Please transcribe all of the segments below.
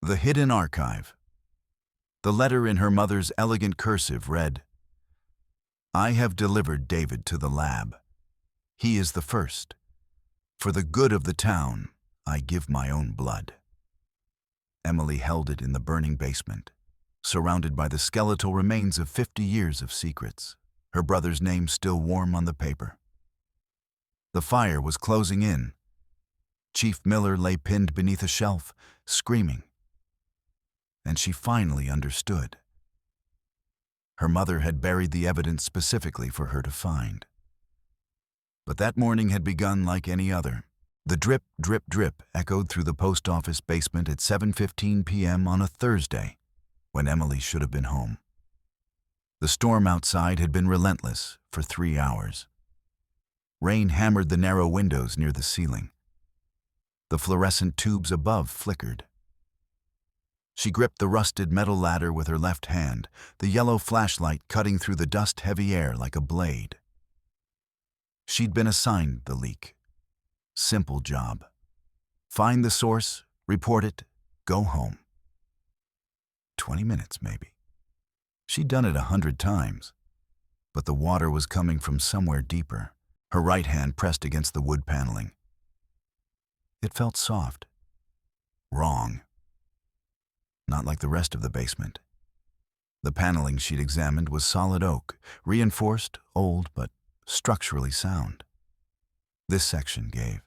The Hidden Archive. The letter in her mother's elegant cursive read, "I have delivered David to the lab. He is the first. For the good of the town, I give my own blood." Emily held it in the burning basement, surrounded by the skeletal remains of 50 years of secrets, her brother's name still warm on the paper. The fire was closing in. Chief Miller lay pinned beneath a shelf, screaming. And she finally understood. Her mother had buried the evidence specifically for her to find. But that morning had begun like any other. The drip, drip, drip echoed through the post office basement at 7:15 p.m. on a Thursday, when Emily should have been home. The storm outside had been relentless for 3 hours. Rain hammered the narrow windows near the ceiling. The fluorescent tubes above flickered. She gripped the rusted metal ladder with her left hand, the yellow flashlight cutting through the dust-heavy air like a blade. She'd been assigned the leak. Simple job. Find the source, report it, go home. 20 minutes, maybe. She'd done it 100 times. But the water was coming from somewhere deeper. Her right hand pressed against the wood paneling. It felt soft. Wrong. Not like the rest of the basement. The paneling she'd examined was solid oak, reinforced, old, but structurally sound. This section gave.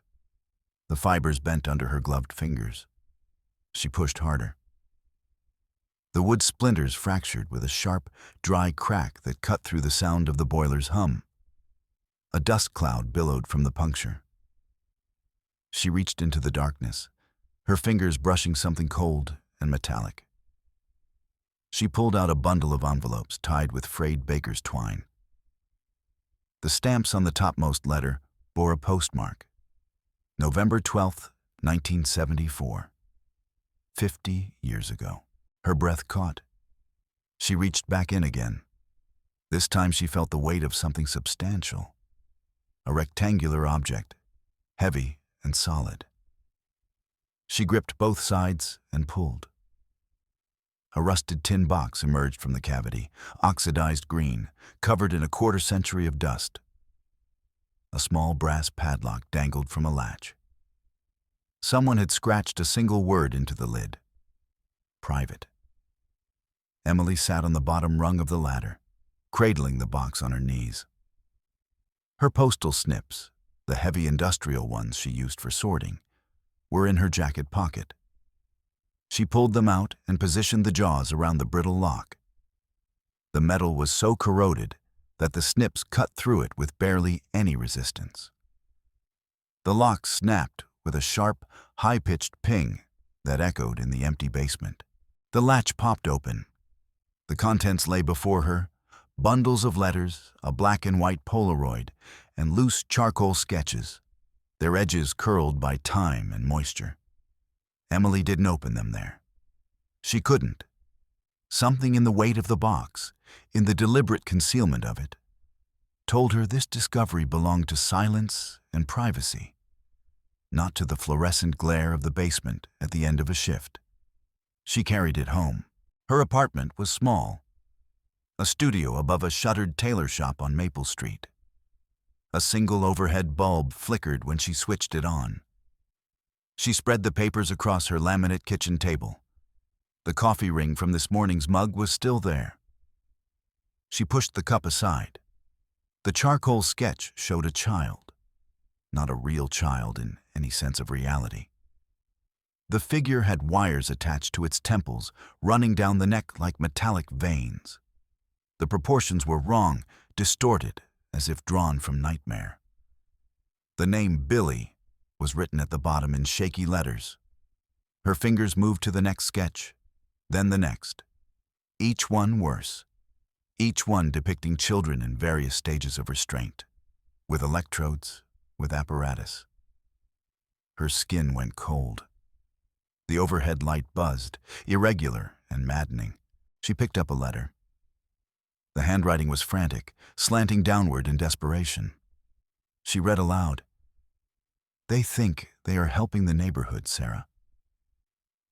The fibers bent under her gloved fingers. She pushed harder. The wood splinters fractured with a sharp, dry crack that cut through the sound of the boiler's hum. A dust cloud billowed from the puncture. She reached into the darkness, her fingers brushing something cold and metallic. She pulled out a bundle of envelopes tied with frayed baker's twine. The stamps on the topmost letter bore a postmark. November 12th, 1974. 50 years ago. Her breath caught. She reached back in again. This time she felt the weight of something substantial. A rectangular object, heavy and solid. She gripped both sides and pulled. A rusted tin box emerged from the cavity, oxidized green, covered in a quarter-century of dust. A small brass padlock dangled from a latch. Someone had scratched a single word into the lid. Private. Emily sat on the bottom rung of the ladder, cradling the box on her knees. Her postal snips, the heavy industrial ones she used for sorting, were in her jacket pocket. She pulled them out and positioned the jaws around the brittle lock. The metal was so corroded that the snips cut through it with barely any resistance. The lock snapped with a sharp, high-pitched ping that echoed in the empty basement. The latch popped open. The contents lay before her, bundles of letters, a black and white Polaroid, and loose charcoal sketches, their edges curled by time and moisture. Emily didn't open them there. She couldn't. Something in the weight of the box, in the deliberate concealment of it, told her this discovery belonged to silence and privacy, not to the fluorescent glare of the basement at the end of a shift. She carried it home. Her apartment was small, a studio above a shuttered tailor shop on Maple Street. A single overhead bulb flickered when she switched it on. She spread the papers across her laminate kitchen table. The coffee ring from this morning's mug was still there. She pushed the cup aside. The charcoal sketch showed a child, not a real child in any sense of reality. The figure had wires attached to its temples, running down the neck like metallic veins. The proportions were wrong, distorted, as if drawn from nightmare. The name Billy was written at the bottom in shaky letters. Her fingers moved to the next sketch, then the next. Each one worse. Each one depicting children in various stages of restraint, with electrodes, with apparatus. Her skin went cold. The overhead light buzzed, irregular and maddening. She picked up a letter. The handwriting was frantic, slanting downward in desperation. She read aloud. "They think they are helping the neighborhood, Sarah.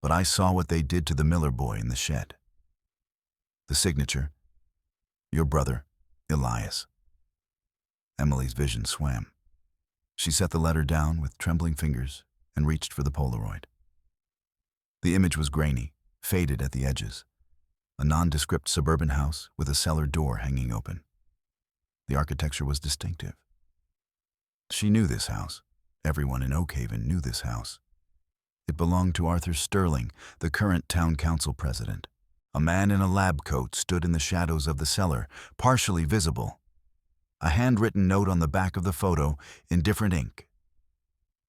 but I saw what they did to the Miller boy in the shed. The signature, your brother, Elias. Emily's vision swam. She set the letter down with trembling fingers and reached for the Polaroid. The image was grainy, faded at the edges. A nondescript suburban house with a cellar door hanging open. The architecture was distinctive. She knew this house. Everyone in Oakhaven knew this house. It belonged to Arthur Sterling, the current town council president. A man in a lab coat stood in the shadows of the cellar, partially visible. A handwritten note on the back of the photo in different ink.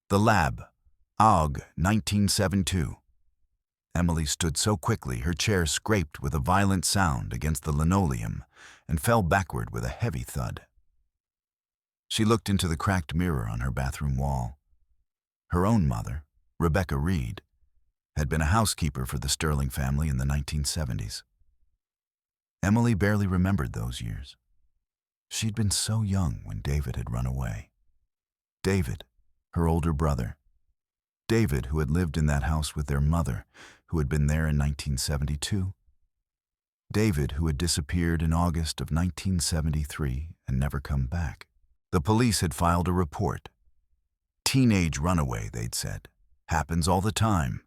The lab, AUG 1972. Emily stood so quickly her chair scraped with a violent sound against the linoleum and fell backward with a heavy thud. She looked into the cracked mirror on her bathroom wall. Her own mother, Rebecca Reed, had been a housekeeper for the Sterling family in the 1970s. Emily barely remembered those years. She'd been so young when David had run away. David, her older brother. David, who had lived in that house with their mother, who had been there in 1972. David, who had disappeared in August of 1973 and never come back. The police had filed a report. Teenage runaway, they'd said. Happens all the time.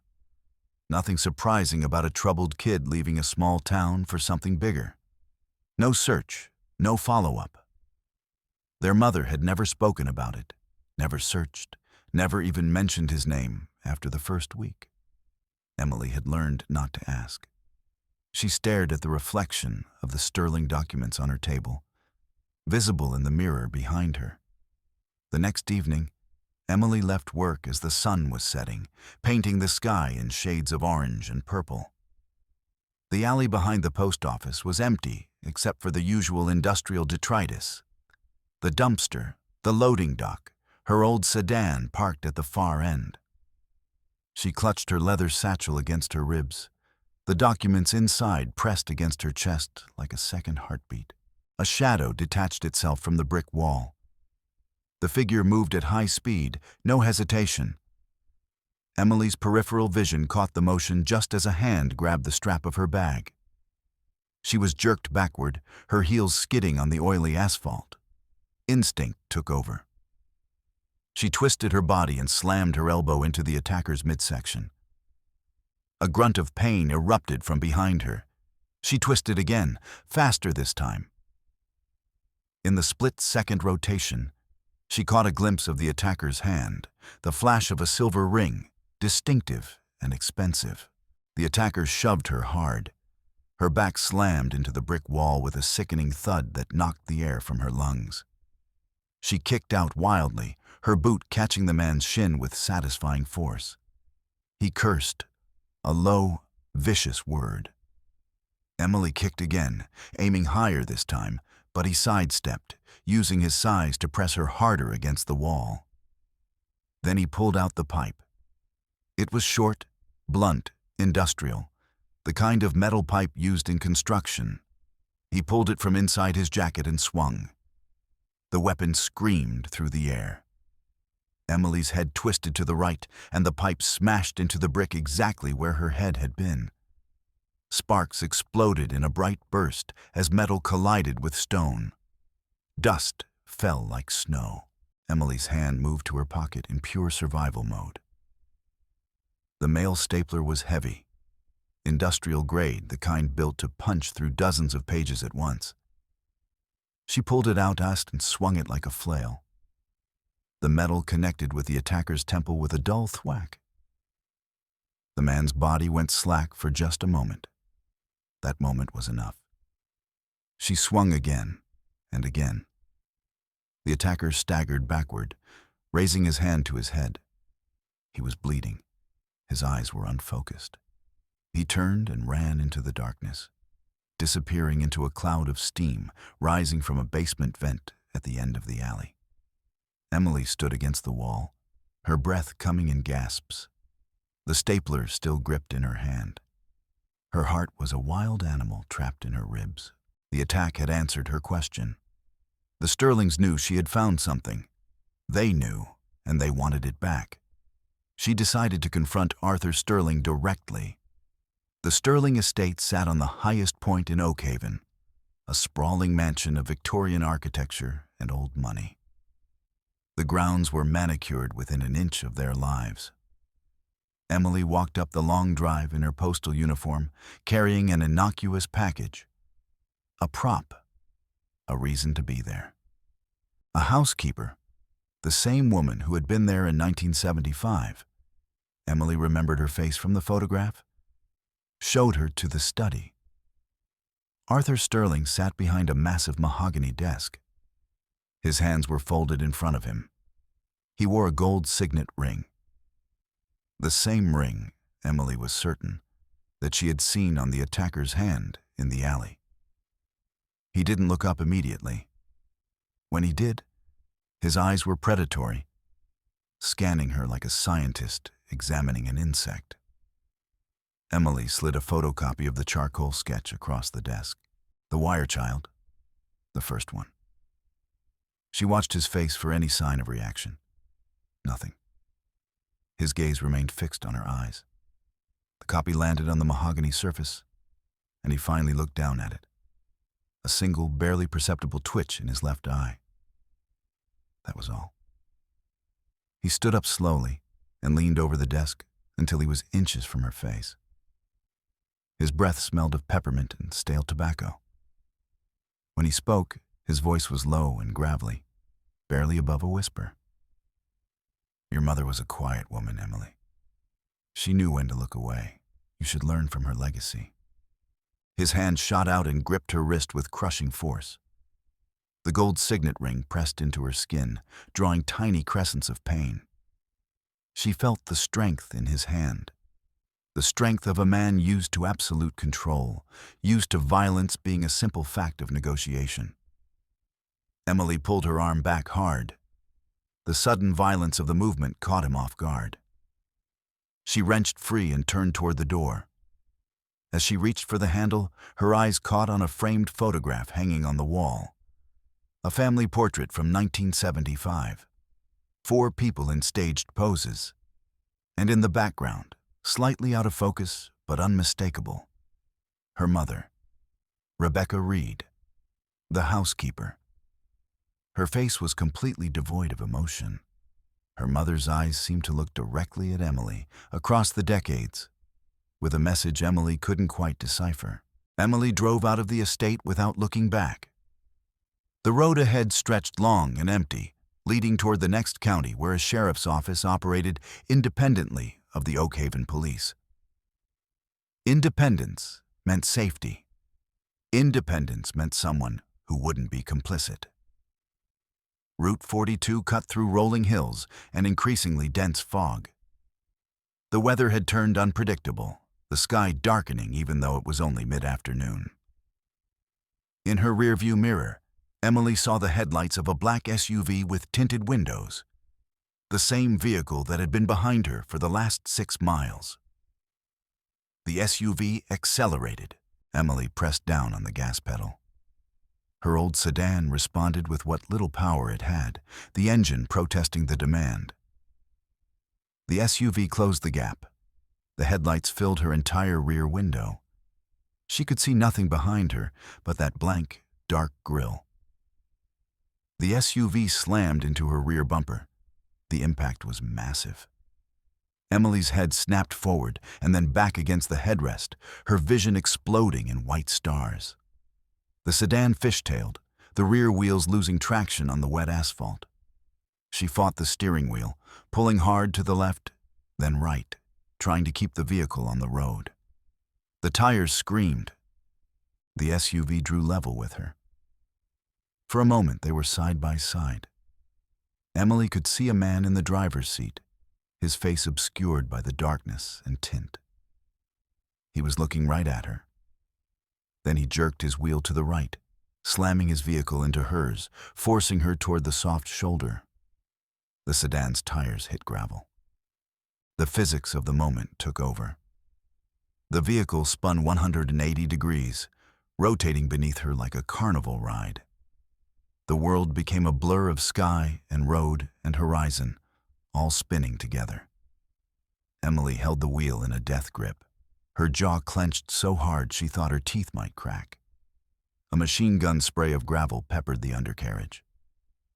Nothing surprising about a troubled kid leaving a small town for something bigger. No search, no follow-up. Their mother had never spoken about it, never searched, never even mentioned his name after the first week. Emily had learned not to ask. She stared at the reflection of the Sterling documents on her table, visible in the mirror behind her. The next evening, Emily left work as the sun was setting, painting the sky in shades of orange and purple. The alley behind the post office was empty except for the usual industrial detritus. The dumpster, the loading dock, her old sedan parked at the far end. She clutched her leather satchel against her ribs, the documents inside pressed against her chest like a second heartbeat. A shadow detached itself from the brick wall. The figure moved at high speed, no hesitation. Emily's peripheral vision caught the motion just as a hand grabbed the strap of her bag. She was jerked backward, her heels skidding on the oily asphalt. Instinct took over. She twisted her body and slammed her elbow into the attacker's midsection. A grunt of pain erupted from behind her. She twisted again, faster this time. In the split-second rotation, she caught a glimpse of the attacker's hand, the flash of a silver ring, distinctive and expensive. The attacker shoved her hard. Her back slammed into the brick wall with a sickening thud that knocked the air from her lungs. She kicked out wildly, her boot catching the man's shin with satisfying force. He cursed, a low, vicious word. Emily kicked again, aiming higher this time, but he sidestepped, using his size to press her harder against the wall. Then he pulled out the pipe. It was short, blunt, industrial, the kind of metal pipe used in construction. He pulled it from inside his jacket and swung. The weapon screamed through the air. Emily's head twisted to the right, and the pipe smashed into the brick exactly where her head had been. Sparks exploded in a bright burst as metal collided with stone. Dust fell like snow. Emily's hand moved to her pocket in pure survival mode. The mail stapler was heavy, industrial grade, the kind built to punch through dozens of pages at once. She pulled it out and swung it like a flail. The metal connected with the attacker's temple with a dull thwack. The man's body went slack for just a moment. That moment was enough. She swung again and again. The attacker staggered backward, raising his hand to his head. He was bleeding. His eyes were unfocused. He turned and ran into the darkness, disappearing into a cloud of steam rising from a basement vent at the end of the alley. Emily stood against the wall, her breath coming in gasps, the stapler still gripped in her hand. Her heart was a wild animal trapped in her ribs. The attack had answered her question. The Sterlings knew she had found something. They knew, and they wanted it back. She decided to confront Arthur Sterling directly. The Sterling estate sat on the highest point in Oakhaven, a sprawling mansion of Victorian architecture and old money. The grounds were manicured within an inch of their lives. Emily walked up the long drive in her postal uniform, carrying an innocuous package. A prop, a reason to be there. A housekeeper, the same woman who had been there in 1975. Emily remembered her face from the photograph, showed her to the study. Arthur Sterling sat behind a massive mahogany desk. His hands were folded in front of him. He wore a gold signet ring. The same ring, Emily was certain, that she had seen on the attacker's hand in the alley. He didn't look up immediately. When he did, his eyes were predatory, scanning her like a scientist examining an insect. Emily slid a photocopy of the charcoal sketch across the desk. The wire child, the first one. She watched his face for any sign of reaction. Nothing. His gaze remained fixed on her eyes. The copy landed on the mahogany surface, and he finally looked down at it. A single, barely perceptible twitch in his left eye. That was all. He stood up slowly and leaned over the desk until he was inches from her face. His breath smelled of peppermint and stale tobacco. When he spoke, his voice was low and gravelly, barely above a whisper. Your mother was a quiet woman, Emily. She knew when to look away. You should learn from her legacy. His hand shot out and gripped her wrist with crushing force. The gold signet ring pressed into her skin, drawing tiny crescents of pain. She felt the strength in his hand. The strength of a man used to absolute control, used to violence being a simple fact of negotiation. Emily pulled her arm back hard. The sudden violence of the movement caught him off guard. She wrenched free and turned toward the door. As she reached for the handle, her eyes caught on a framed photograph hanging on the wall. A family portrait from 1975. 4 people in staged poses. And in the background, slightly out of focus but unmistakable, her mother, Rebecca Reed, the housekeeper. Her face was completely devoid of emotion. Her mother's eyes seemed to look directly at Emily, across the decades, with a message Emily couldn't quite decipher. Emily drove out of the estate without looking back. The road ahead stretched long and empty, leading toward the next county where a sheriff's office operated independently of the Oakhaven police. Independence meant safety. Independence meant someone who wouldn't be complicit. Route 42 cut through rolling hills and increasingly dense fog. The weather had turned unpredictable, the sky darkening even though it was only mid-afternoon. In her rearview mirror, Emily saw the headlights of a black SUV with tinted windows, the same vehicle that had been behind her for the last 6 miles. The SUV accelerated. Emily pressed down on the gas pedal. Her old sedan responded with what little power it had, the engine protesting the demand. The SUV closed the gap. The headlights filled her entire rear window. She could see nothing behind her but that blank, dark grille. The SUV slammed into her rear bumper. The impact was massive. Emily's head snapped forward and then back against the headrest, her vision exploding in white stars. The sedan fishtailed, the rear wheels losing traction on the wet asphalt. She fought the steering wheel, pulling hard to the left, then right, trying to keep the vehicle on the road. The tires screamed. The SUV drew level with her. For a moment, they were side by side. Emily could see a man in the driver's seat, his face obscured by the darkness and tint. He was looking right at her. Then he jerked his wheel to the right, slamming his vehicle into hers, forcing her toward the soft shoulder. The sedan's tires hit gravel. The physics of the moment took over. The vehicle spun 180 degrees, rotating beneath her like a carnival ride. The world became a blur of sky and road and horizon, all spinning together. Emily held the wheel in a death grip. Her jaw clenched so hard she thought her teeth might crack. A machine gun spray of gravel peppered the undercarriage.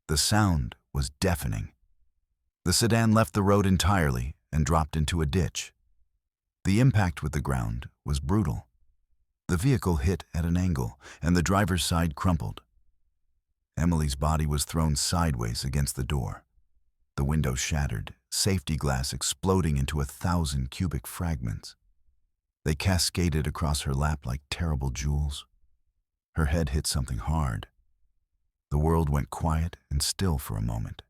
The sound was deafening. The sedan left the road entirely and dropped into a ditch. The impact with the ground was brutal. The vehicle hit at an angle, and the driver's side crumpled. Emily's body was thrown sideways against the door. The window shattered, safety glass exploding into 1,000 cubic fragments. They cascaded across her lap like terrible jewels. Her head hit something hard. The world went quiet and still for a moment.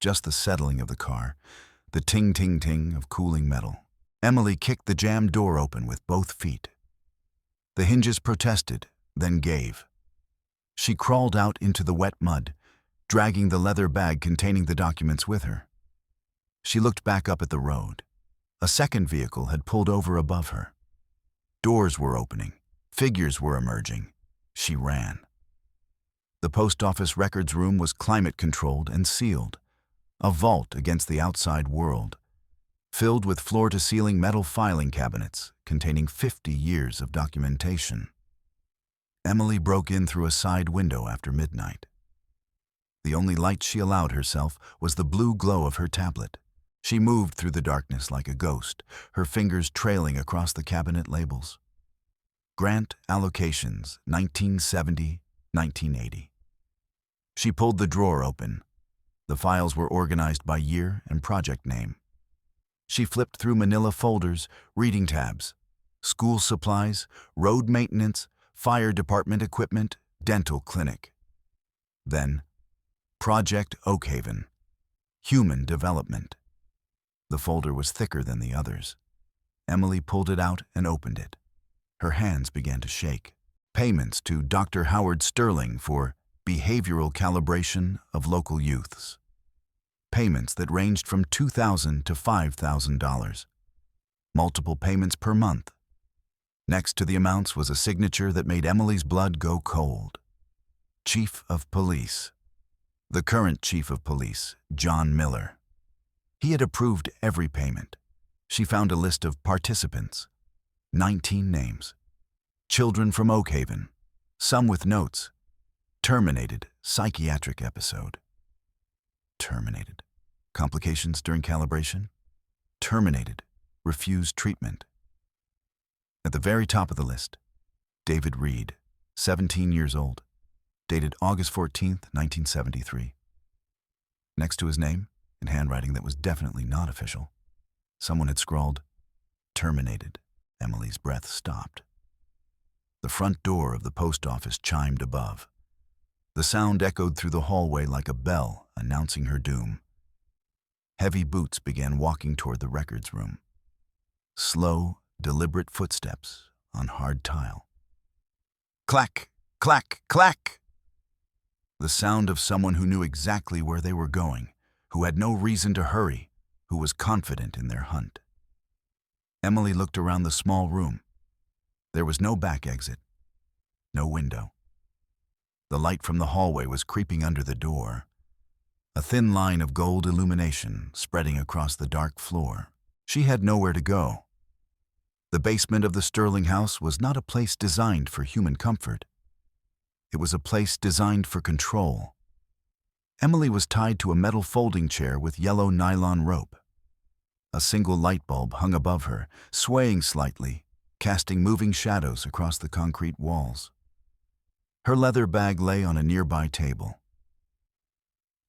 Just the settling of the car, the ting-ting-ting of cooling metal. Emily kicked the jammed door open with both feet. The hinges protested, then gave. She crawled out into the wet mud, dragging the leather bag containing the documents with her. She looked back up at the road. A second vehicle had pulled over above her. Doors were opening. Figures were emerging. She ran. The post office records room was climate-controlled and sealed, a vault against the outside world, filled with floor-to-ceiling metal filing cabinets containing 50 years of documentation. Emily broke in through a side window after midnight. The only light she allowed herself was the blue glow of her tablet. She moved through the darkness like a ghost, her fingers trailing across the cabinet labels. Grant allocations, 1970-1980. She pulled the drawer open. The files were organized by year and project name. She flipped through manila folders, reading tabs, school supplies, road maintenance, fire department equipment, dental clinic. Then, Project Oakhaven, Human Development. The folder was thicker than the others. Emily pulled it out and opened it. Her hands began to shake. Payments to Dr. Howard Sterling for behavioral calibration of local youths. Payments that ranged from $2,000 to $5,000. Multiple payments per month. Next to the amounts was a signature that made Emily's blood go cold. Chief of Police. The current Chief of Police, John Miller. He had approved every payment. She found a list of participants. 19 names. Children from Oakhaven, some with notes. Terminated psychiatric episode. Terminated. Complications during calibration. Terminated. Refused treatment. At the very top of the list, David Reed, 17 years old, dated August 14th, 1973. Next to his name, in handwriting that was definitely not official, someone had scrawled, "Terminated." Emily's breath stopped. The front door of the post office chimed above. The sound echoed through the hallway like a bell announcing her doom. Heavy boots began walking toward the records room. Slow, deliberate footsteps on hard tile. Clack, clack, clack! The sound of someone who knew exactly where they were going, who had no reason to hurry, who was confident in their hunt. Emily looked around the small room. There was no back exit, no window. The light from the hallway was creeping under the door, a thin line of gold illumination spreading across the dark floor. She had nowhere to go. The basement of the Sterling house was not a place designed for human comfort. It was a place designed for control. Emily was tied to a metal folding chair with yellow nylon rope. A single light bulb hung above her, swaying slightly, casting moving shadows across the concrete walls. Her leather bag lay on a nearby table.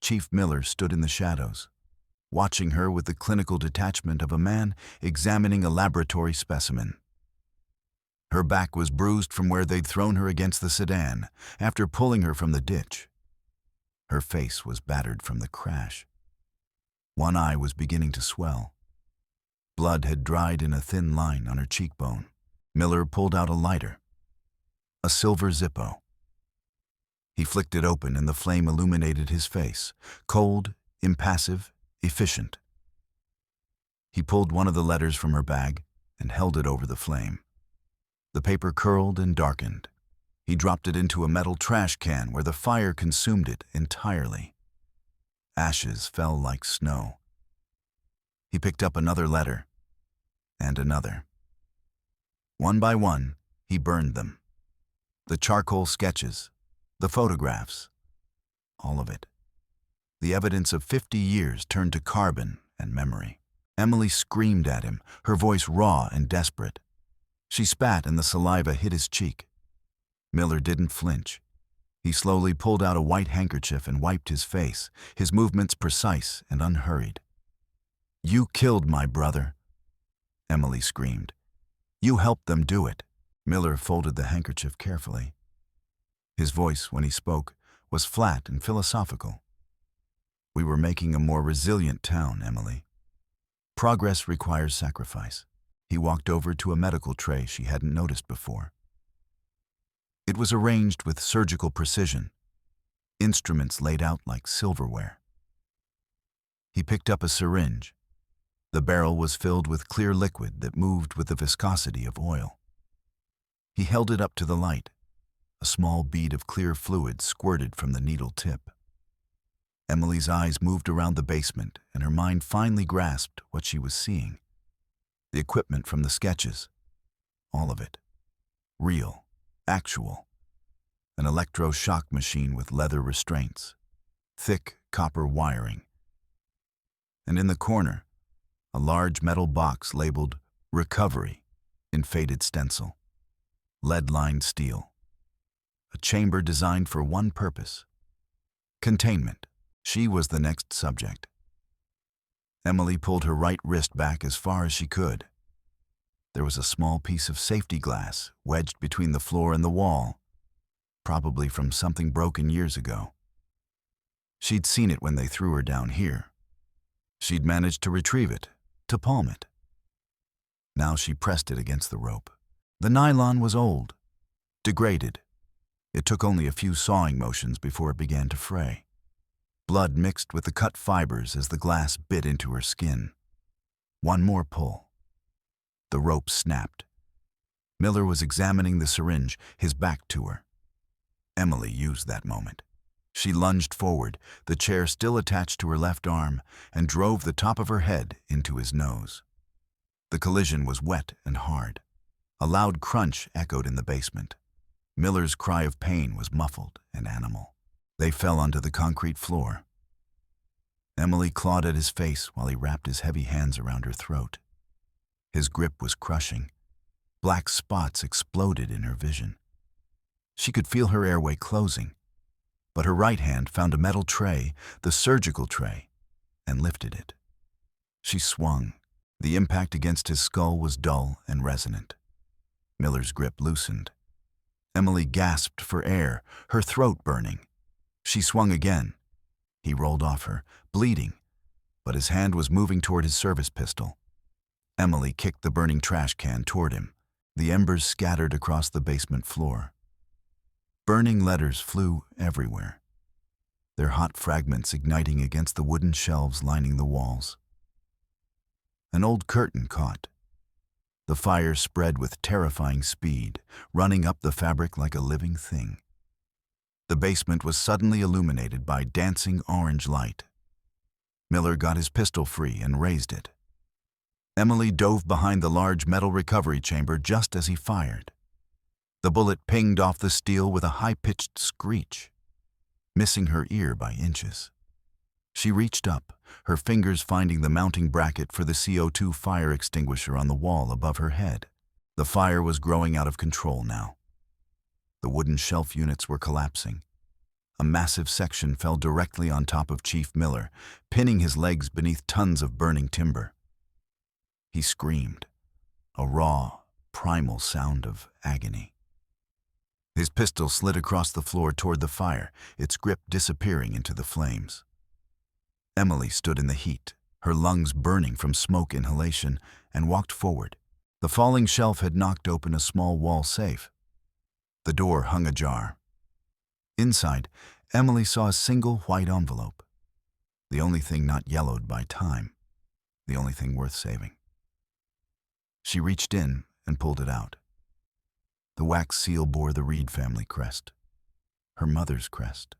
Chief Miller stood in the shadows, watching her with the clinical detachment of a man examining a laboratory specimen. Her back was bruised from where they'd thrown her against the sedan after pulling her from the ditch. Her face was battered from the crash. One eye was beginning to swell. Blood had dried in a thin line on her cheekbone. Miller pulled out a lighter, a silver Zippo. He flicked it open and the flame illuminated his face, cold, impassive, efficient. He pulled one of the letters from her bag and held it over the flame. The paper curled and darkened. He dropped it into a metal trash can where the fire consumed it entirely. Ashes fell like snow. He picked up another letter, and another. One by one, he burned them. The charcoal sketches, the photographs, all of it. The evidence of 50 years turned to carbon and memory. Emily screamed at him, her voice raw and desperate. She spat and the saliva hit his cheek. Miller didn't flinch. He slowly pulled out a white handkerchief and wiped his face, his movements precise and unhurried. "You killed my brother," Emily screamed. "You helped them do it." Miller folded the handkerchief carefully. His voice, when he spoke, was flat and philosophical. "We were making a more resilient town, Emily. Progress requires sacrifice." He walked over to a medical tray she hadn't noticed before. It was arranged with surgical precision, instruments laid out like silverware. He picked up a syringe. The barrel was filled with clear liquid that moved with the viscosity of oil. He held it up to the light. A small bead of clear fluid squirted from the needle tip. Emily's eyes moved around the basement, and her mind finally grasped what she was seeing. The equipment from the sketches. All of it. Real. Actual. An electroshock machine with leather restraints. Thick copper wiring. And in the corner, a large metal box labeled "Recovery" in faded stencil. Lead-lined steel. A chamber designed for one purpose. Containment. She was the next subject. Emily pulled her right wrist back as far as she could. There was a small piece of safety glass wedged between the floor and the wall, probably from something broken years ago. She'd seen it when they threw her down here. She'd managed to retrieve it, to palm it. Now she pressed it against the rope. The nylon was old, degraded. It took only a few sawing motions before it began to fray. Blood mixed with the cut fibers as the glass bit into her skin. One more pull. The rope snapped. Miller was examining the syringe, his back to her. Emily used that moment. She lunged forward, the chair still attached to her left arm, and drove the top of her head into his nose. The collision was wet and hard. A loud crunch echoed in the basement. Miller's cry of pain was muffled and animal. They fell onto the concrete floor. Emily clawed at his face while he wrapped his heavy hands around her throat. His grip was crushing. Black spots exploded in her vision. She could feel her airway closing, but her right hand found a metal tray, the surgical tray, and lifted it. She swung. The impact against his skull was dull and resonant. Miller's grip loosened. Emily gasped for air, her throat burning. She swung again. He rolled off her, bleeding, but his hand was moving toward his service pistol. Emily kicked the burning trash can toward him. The embers scattered across the basement floor. Burning letters flew everywhere, their hot fragments igniting against the wooden shelves lining the walls. An old curtain caught. The fire spread with terrifying speed, running up the fabric like a living thing. The basement was suddenly illuminated by dancing orange light. Miller got his pistol free and raised it. Emily dove behind the large metal recovery chamber just as he fired. The bullet pinged off the steel with a high-pitched screech, missing her ear by inches. She reached up, her fingers finding the mounting bracket for the CO2 fire extinguisher on the wall above her head. The fire was growing out of control now. The wooden shelf units were collapsing. A massive section fell directly on top of Chief Miller, pinning his legs beneath tons of burning timber. He screamed, a raw, primal sound of agony. His pistol slid across the floor toward the fire, its grip disappearing into the flames. Emily stood in the heat, her lungs burning from smoke inhalation, and walked forward. The falling shelf had knocked open a small wall safe. The door hung ajar. Inside, Emily saw a single white envelope. The only thing not yellowed by time. The only thing worth saving. She reached in and pulled it out. The wax seal bore the Reed family crest. Her mother's crest.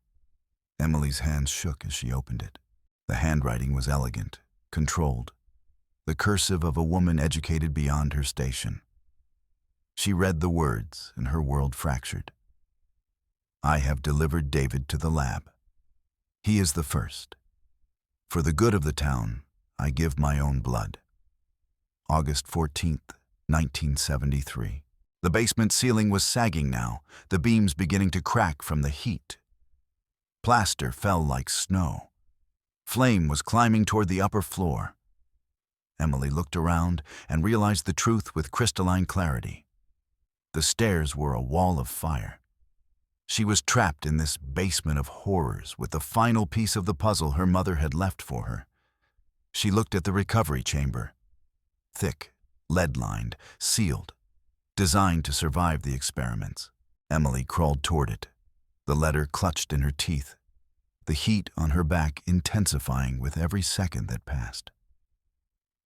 Emily's hands shook as she opened it. The handwriting was elegant, controlled. the cursive of a woman educated beyond her station. She read the words, and her world fractured. I have delivered David to the lab. He is the first. For the good of the town, I give my own blood. August 14th, 1973. The basement ceiling was sagging now, the beams beginning to crack from the heat. Plaster fell like snow. Flame was climbing toward the upper floor. Emily looked around and realized the truth with crystalline clarity. The stairs were a wall of fire. She was trapped in this basement of horrors with the final piece of the puzzle her mother had left for her. She looked at the recovery chamber. Thick, lead-lined, sealed, designed to survive the experiments. Emily crawled toward it, the letter clutched in her teeth, the heat on her back intensifying with every second that passed.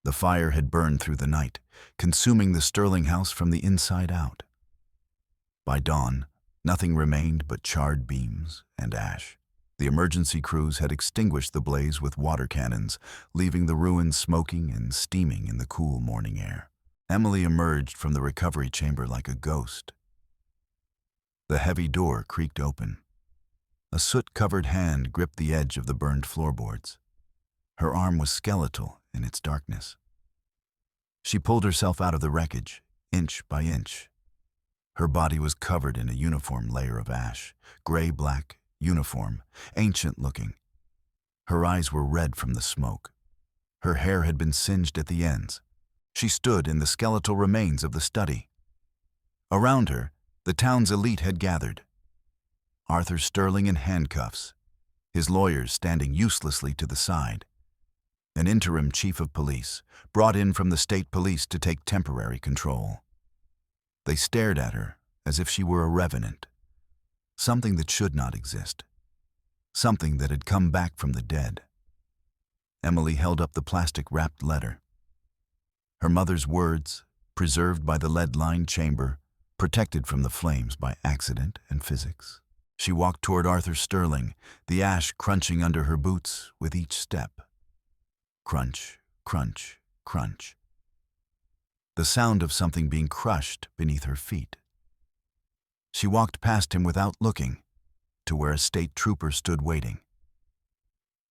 The fire had burned through the night, consuming the Sterling house from the inside out. By dawn, nothing remained but charred beams and ash. The emergency crews had extinguished the blaze with water cannons, leaving the ruins smoking and steaming in the cool morning air. Emily emerged from the recovery chamber like a ghost. The heavy door creaked open. A soot-covered hand gripped the edge of the burned floorboards. Her arm was skeletal in its darkness. She pulled herself out of the wreckage, inch by inch. Her body was covered in a uniform layer of ash, gray-black, uniform, ancient-looking. Her eyes were red from the smoke. Her hair had been singed at the ends. She stood in the skeletal remains of the study. Around her, the town's elite had gathered. Arthur Sterling in handcuffs, his lawyers standing uselessly to the side. An interim chief of police, brought in from the state police to take temporary control. They stared at her as if she were a revenant, something that should not exist, something that had come back from the dead. Emily held up the plastic-wrapped letter. Her mother's words, preserved by the lead-lined chamber, protected from the flames by accident and physics. She walked toward Arthur Sterling, the ash crunching under her boots with each step. Crunch, crunch, crunch. The sound of something being crushed beneath her feet. She walked past him without looking, to where a state trooper stood waiting.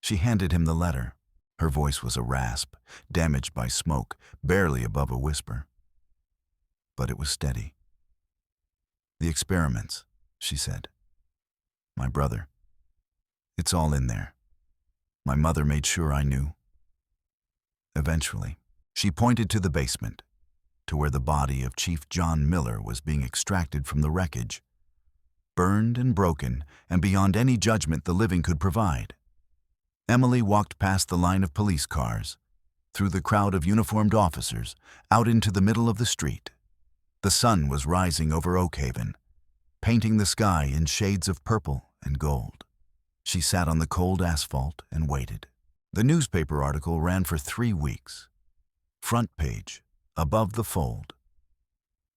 She handed him the letter. Her voice was a rasp, damaged by smoke, barely above a whisper. But it was steady. The experiments, she said. My brother. It's all in there. My mother made sure I knew. Eventually, she pointed to the basement, to where the body of Chief John Miller was being extracted from the wreckage, burned and broken and beyond any judgment the living could provide. Emily walked past the line of police cars, through the crowd of uniformed officers, out into the middle of the street. The sun was rising over Oakhaven, painting the sky in shades of purple and gold. She sat on the cold asphalt and waited. The newspaper article ran for 3 weeks. Front page, above the fold.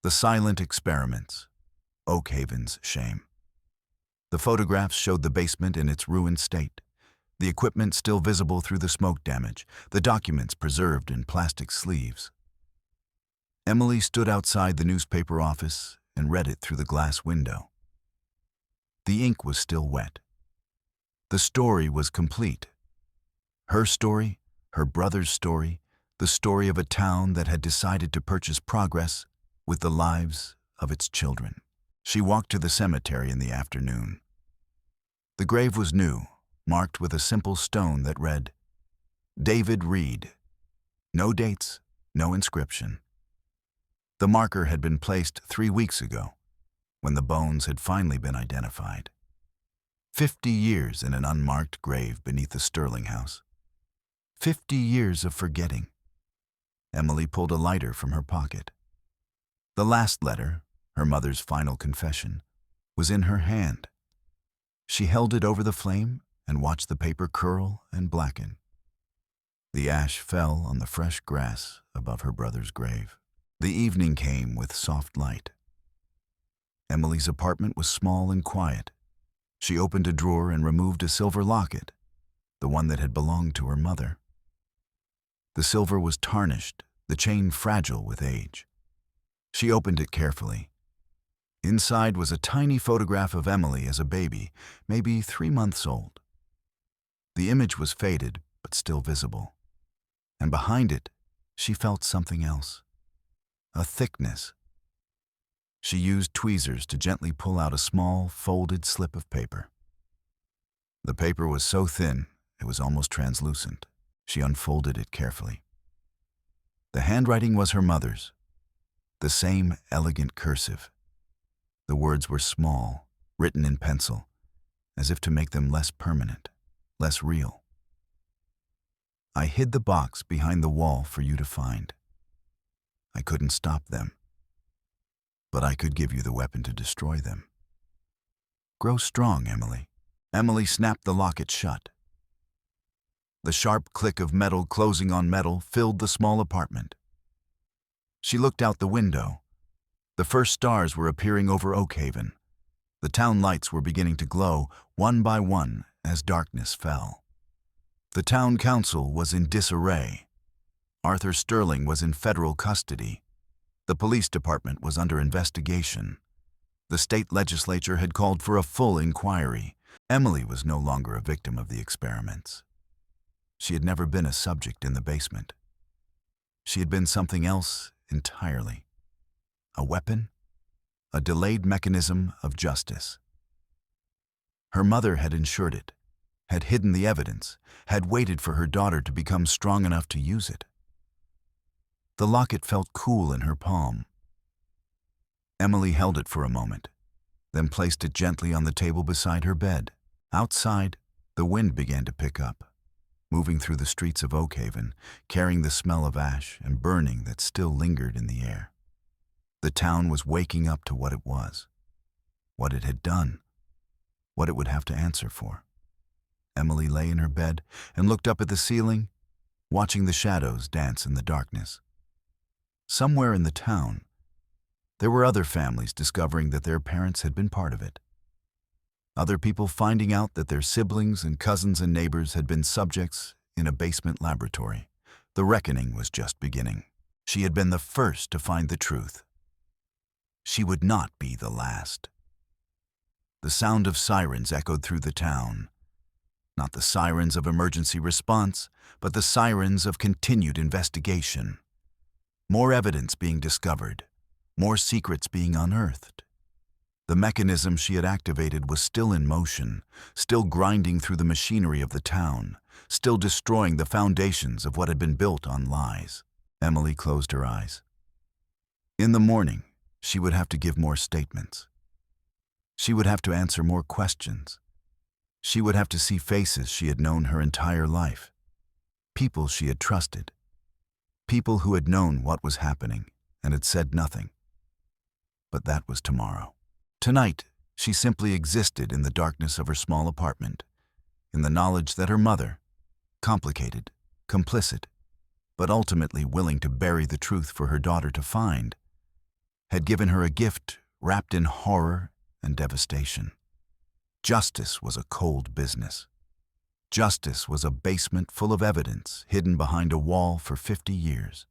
The silent experiments, Oakhaven's shame. The photographs showed the basement in its ruined state, the equipment still visible through the smoke damage, the documents preserved in plastic sleeves. Emily stood outside the newspaper office and read it through the glass window. The ink was still wet. The story was complete. Her story, her brother's story, the story of a town that had decided to purchase progress with the lives of its children. She walked to the cemetery in the afternoon. The grave was new, marked with a simple stone that read, David Reed. No dates, no inscription. The marker had been placed 3 weeks ago, when the bones had finally been identified. 50 years in an unmarked grave beneath the Sterling house. 50 years of forgetting. Emily pulled a lighter from her pocket. The last letter, her mother's final confession, was in her hand. She held it over the flame and watched the paper curl and blacken. The ash fell on the fresh grass above her brother's grave. The evening came with soft light. Emily's apartment was small and quiet. She opened a drawer and removed a silver locket, the one that had belonged to her mother. The silver was tarnished, the chain fragile with age. She opened it carefully. Inside was a tiny photograph of Emily as a baby, maybe 3 months old. The image was faded, but still visible. And behind it, she felt something else. A thickness. She used tweezers to gently pull out a small, folded slip of paper. The paper was so thin, it was almost translucent. She unfolded it carefully. The handwriting was her mother's, the same elegant cursive. The words were small, written in pencil, as if to make them less permanent, less real. I hid the box behind the wall for you to find. I couldn't stop them, but I could give you the weapon to destroy them. Grow strong, Emily. Emily snapped the locket shut. The sharp click of metal closing on metal filled the small apartment. She looked out the window. The first stars were appearing over Oakhaven. The town lights were beginning to glow, one by one, as darkness fell. The town council was in disarray. Arthur Sterling was in federal custody. The police department was under investigation. The state legislature had called for a full inquiry. Emily was no longer a victim of the experiments. She had never been a subject in the basement. She had been something else entirely. A weapon, a delayed mechanism of justice. Her mother had ensured it, had hidden the evidence, had waited for her daughter to become strong enough to use it. The locket felt cool in her palm. Emily held it for a moment, then placed it gently on the table beside her bed. Outside, the wind began to pick up, moving through the streets of Oakhaven, carrying the smell of ash and burning that still lingered in the air. The town was waking up to what it was, what it had done, what it would have to answer for. Emily lay in her bed and looked up at the ceiling, watching the shadows dance in the darkness. Somewhere in the town, there were other families discovering that their parents had been part of it. Other people finding out that their siblings and cousins and neighbors had been subjects in a basement laboratory. The reckoning was just beginning. She had been the first to find the truth. She would not be the last. The sound of sirens echoed through the town. Not the sirens of emergency response, but the sirens of continued investigation. More evidence being discovered, more secrets being unearthed. The mechanism she had activated was still in motion, still grinding through the machinery of the town, still destroying the foundations of what had been built on lies. Emily closed her eyes. In the morning, she would have to give more statements. She would have to answer more questions. She would have to see faces she had known her entire life, people she had trusted, people who had known what was happening and had said nothing. But that was tomorrow. Tonight, she simply existed in the darkness of her small apartment, in the knowledge that her mother, complicated, complicit, but ultimately willing to bury the truth for her daughter to find, had given her a gift wrapped in horror and devastation. Justice was a cold business. Justice was a basement full of evidence hidden behind a wall for 50 years.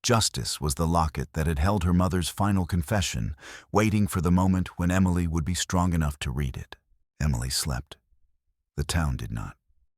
Justice was the locket that had held her mother's final confession, waiting for the moment when Emily would be strong enough to read it. Emily slept. The town did not.